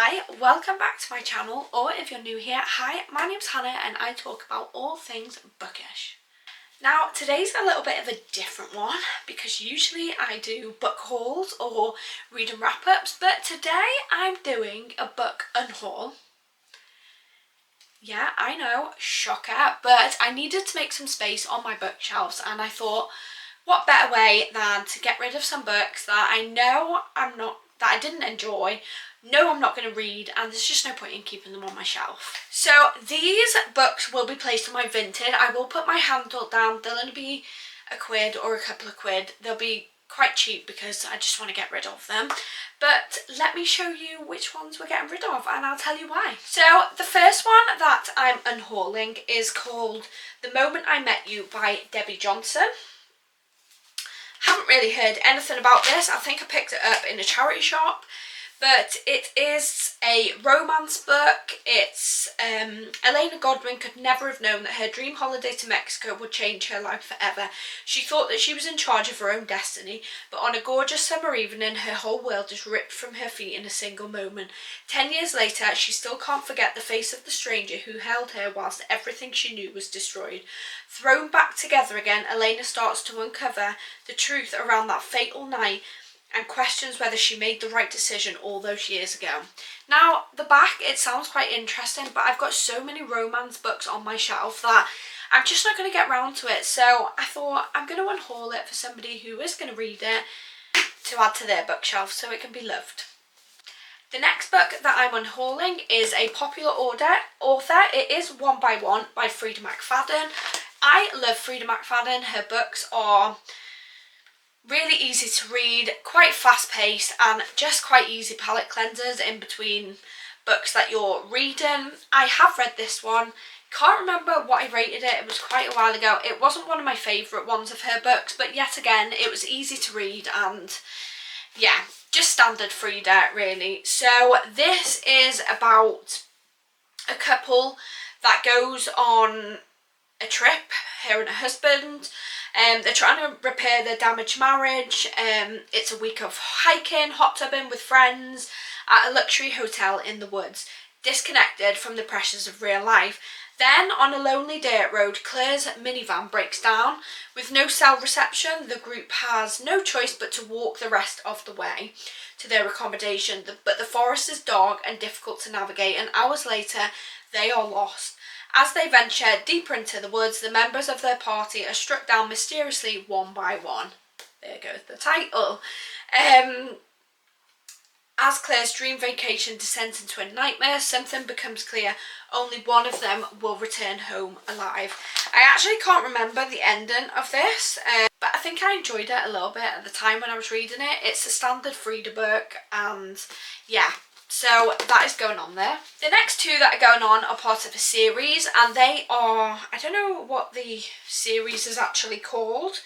Hi, welcome back to my channel, or if you're new here, hi, my name's Hannah and I talk about all things bookish. Now, today's a little bit of a different one because usually I do book hauls or read and wrap-ups, but today I'm doing a book unhaul. Yeah, I know, shocker, but I needed to make some space on my bookshelves and I thought, what better way than to get rid of some books that I know that I didn't enjoy, no I'm not going to read, and there's just no point in keeping them on my shelf. So these books will be placed on my Vinted. I will put my handle down. They'll only be £1 or a couple of quid. They'll be quite cheap because I just want to get rid of them. But let me show you which ones we're getting rid of and I'll tell you why. So the first one that I'm unhauling is called The Moment I Met You by Debbie Johnson. Haven't really heard anything about this. I think I picked it up in a charity shop, but it is a romance book. It's Elena Godwin could never have known that her dream holiday to Mexico would change her life forever. She thought that she was in charge of her own destiny, but on a gorgeous summer evening her whole world is ripped from her feet in a single moment. 10 years later she still can't forget the face of the stranger who held her whilst everything she knew was destroyed. Thrown back together again, Elena starts to uncover the truth around that fatal night and questions whether she made the right decision all those years ago. Now, the back, it sounds quite interesting, but I've got so many romance books on my shelf that I'm just not going to get round to it. So I thought I'm going to unhaul it for somebody who is going to read it to add to their bookshelf so it can be loved. The next book that I'm unhauling is a popular author. It is One by One by Frida McFadden. I love Frida McFadden. Her books are really easy to read, quite fast paced and just quite easy palette cleansers in between books that you're reading. I have read this one, can't remember what I rated it, it was quite a while ago. It wasn't one of my favourite ones of her books, but yet again it was easy to read and yeah, just standard Frida really. So this is about a couple that goes on a trip, her and her husband. They're trying to repair their damaged marriage. It's a week of hiking, hot tubbing with friends at a luxury hotel in the woods, disconnected from the pressures of real life. Then, on a lonely dirt road, Claire's minivan breaks down. With no cell reception, the group has no choice but to walk the rest of the way to their accommodation. But the forest is dark and difficult to navigate, and hours later, they are lost. As they venture deeper into the woods, the members of their party are struck down mysteriously one by one. There goes the title. As Claire's dream vacation descends into a nightmare, something becomes clear. Only one of them will return home alive. I actually can't remember the ending of this, but I think I enjoyed it a little bit at the time when I was reading it. It's a standard Frida book and yeah. So that is going on there. The next two that are going on are part of a series and they are, I don't know what the series is actually called,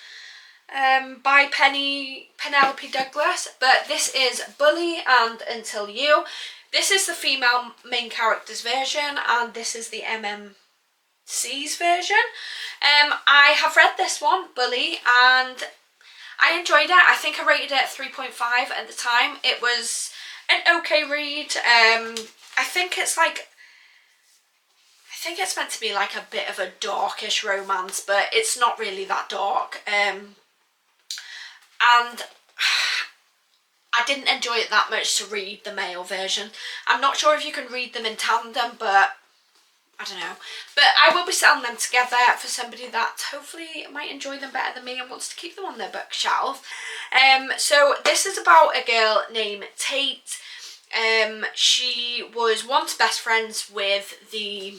by Penelope Douglas, but this is Bully and Until You. This is the female main character's version and this is the MMC's version. I have read this one, Bully, and I enjoyed it. I think I rated it 3.5 at the time. It was an okay read. I think it's meant to be like a bit of a darkish romance, but it's not really that dark. And I didn't enjoy it that much to read the male version. I'm not sure if you can read them in tandem, but I don't know. But I will be selling them together for somebody that hopefully might enjoy them better than me and wants to keep them on their bookshelf. So this is about a girl named Tate. She was once best friends with the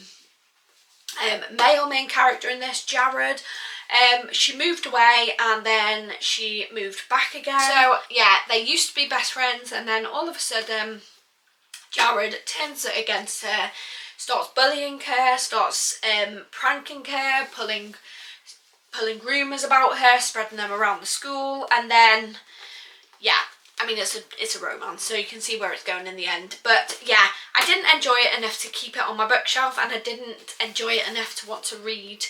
male main character in this, Jared. She moved away and then she moved back again. So yeah, they used to be best friends and then all of a sudden Jared turns it against her, starts bullying her, starts pranking her, pulling rumours about her, spreading them around the school, and then yeah, I mean it's a romance, so you can see where it's going in the end. But yeah, I didn't enjoy it enough to keep it on my bookshelf and I didn't enjoy it enough to want to read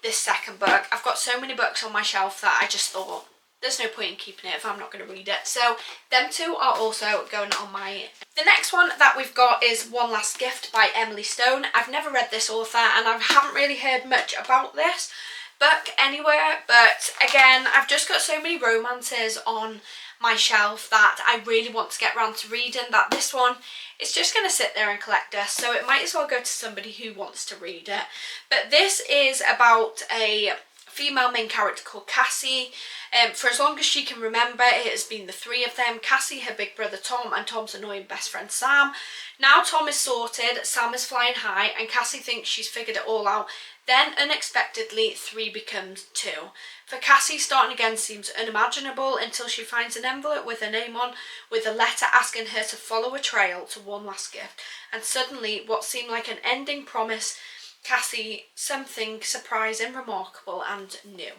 this second book. I've got so many books on my shelf that I just thought there's no point in keeping it if I'm not going to read it. So them two are also going on my... The next one that we've got is One Last Gift by Emily Stone. I've never read this author and I haven't really heard much about this book anywhere, but again, I've just got so many romances on my shelf that I really want to get around to reading, that this one is just going to sit there and collect dust, so it might as well go to somebody who wants to read it. But this is about a female main character called Cassie. For as long as she can remember, it has been the three of them: Cassie, her big brother Tom, and Tom's annoying best friend Sam. Now Tom is sorted, Sam is flying high, and Cassie thinks she's figured it all out. Then unexpectedly 3 becomes 2. For Cassie, starting again seems unimaginable until she finds an envelope with her name on, with a letter asking her to follow a trail to one last gift. And suddenly, what seemed like an ending promise Cassie something surprising, remarkable and new.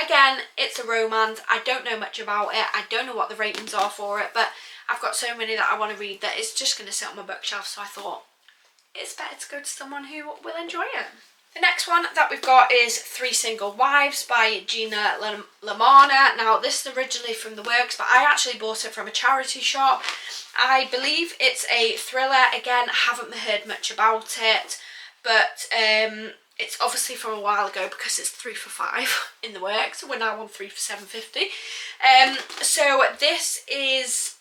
Again, it's a romance. I don't know much about it. I don't know what the ratings are for it, but I've got so many that I want to read that it's just going to sit on my bookshelf, so I thought it's better to go to someone who will enjoy it. The next one that we've got is Three Single Wives by Gina Lamanna. Now, this is originally from the works, but I actually bought it from a charity shop. I believe it's a thriller. Again, I haven't heard much about it, but it's obviously from a while ago because it's 3 for $5 in the works. We're now on 3 for $7.50. So this is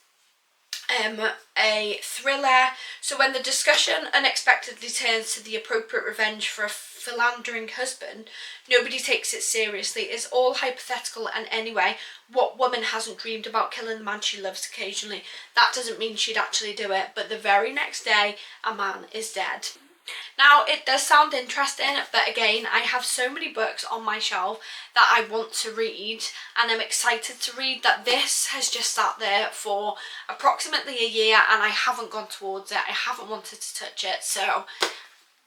a thriller. So when the discussion unexpectedly turns to the appropriate revenge for a philandering husband, nobody takes it seriously. It's all hypothetical, and anyway, what woman hasn't dreamed about killing the man she loves occasionally? That doesn't mean she'd actually do it, but the very next day a man is dead. Now, it does sound interesting, but again, I have so many books on my shelf that I want to read, and I'm excited to read, that this has just sat there for approximately a year and I haven't gone towards it. I haven't wanted to touch it, so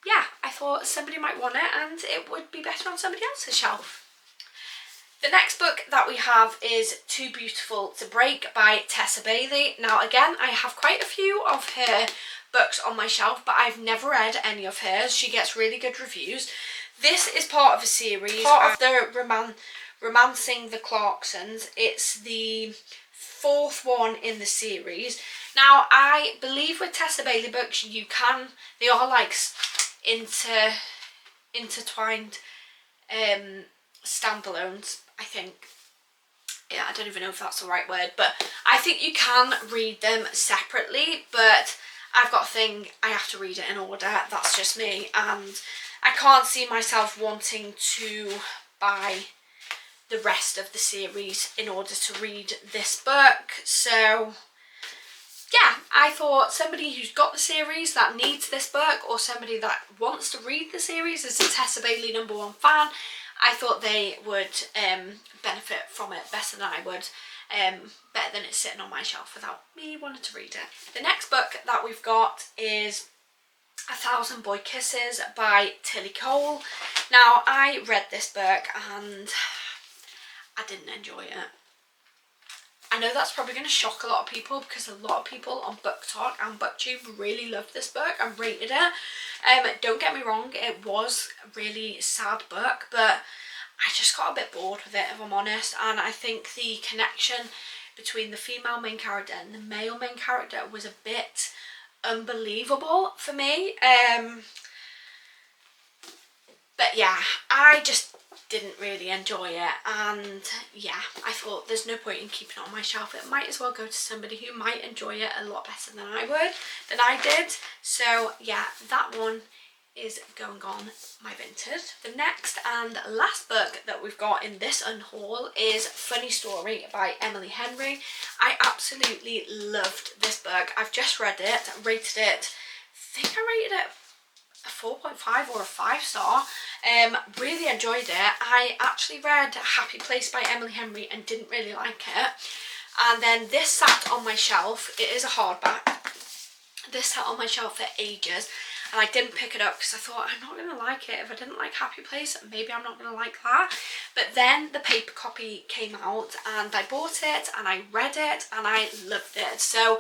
yeah, I thought somebody might want it and it would be better on somebody else's shelf. The next book that we have is Too Beautiful to Break by Tessa Bailey. Now again, I have quite a few of her books on my shelf, but I've never read any of hers. She gets really good reviews. This is part of a series, part of the Romancing the Clarksons. It's the 4th one in the series. Now, I believe with Tessa Bailey books, they are like intertwined standalones, I think. Yeah, I don't even know if that's the right word, but I think you can read them separately, but I've got a thing, I have to read it in order. That's just me, and I can't see myself wanting to buy the rest of the series in order to read this book. So yeah, I thought somebody who's got the series that needs this book, or somebody that wants to read the series, is a Tessa Bailey #1 fan, I thought they would benefit from it better than I would. Better than it sitting on my shelf without me wanting to read it. The next book that we've got is 1,000 Boy Kisses by Tilly Cole. Now, I read this book and I didn't enjoy it. I know that's probably going to shock a lot of people because a lot of people on Book Talk and Booktube really loved this book and rated it. Don't get me wrong, it was a really sad book, but I just got a bit bored with it, if I'm honest, and I think the connection between the female main character and the male main character was a bit unbelievable for me. But yeah, I just didn't really enjoy it, and yeah, I thought there's no point in keeping it on my shelf. It might as well go to somebody who might enjoy it a lot better than I did. So yeah, that one is going on my Vinted. The next and last book that we've got in this unhaul is Funny Story by Emily Henry. I absolutely loved this book. I've just read it, rated it, I think I rated it a 4.5 or a 5-star. Really enjoyed it. I actually read Happy Place by Emily Henry and didn't really like it. And then this sat on my shelf. It is a hardback. This sat on my shelf for ages. And I didn't pick it up because I thought, I'm not going to like it. If I didn't like Happy Place, maybe I'm not going to like that. But then the paper copy came out and I bought it and I read it and I loved it. So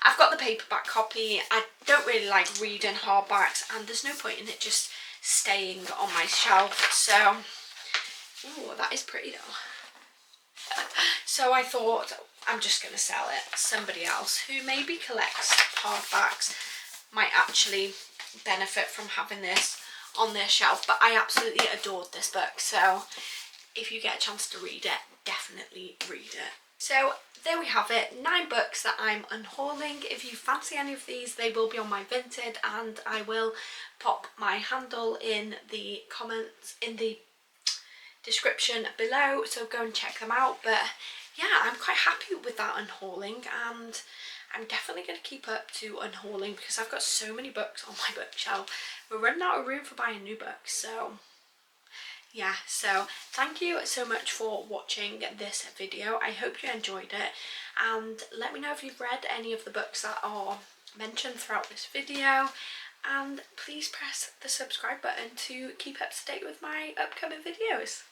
I've got the paperback copy. I don't really like reading hardbacks and there's no point in it just staying on my shelf. So, ooh, that is pretty though. So I thought I'm just going to sell it. Somebody else who maybe collects hardbacks might actually benefit from having this on their shelf, but I absolutely adored this book, so if you get a chance to read it, definitely read it. So there we have it, 9 books that I'm unhauling. If you fancy any of these, they will be on my Vinted, and I will pop my handle in the comments, in the description below, so go and check them out. But yeah, I'm quite happy with that unhauling, and I'm definitely going to keep up to unhauling because I've got so many books on my bookshelf. We're running out of room for buying new books, so yeah. So thank you so much for watching this video. I hope you enjoyed it, and let me know if you've read any of the books that are mentioned throughout this video, and please press the subscribe button to keep up to date with my upcoming videos.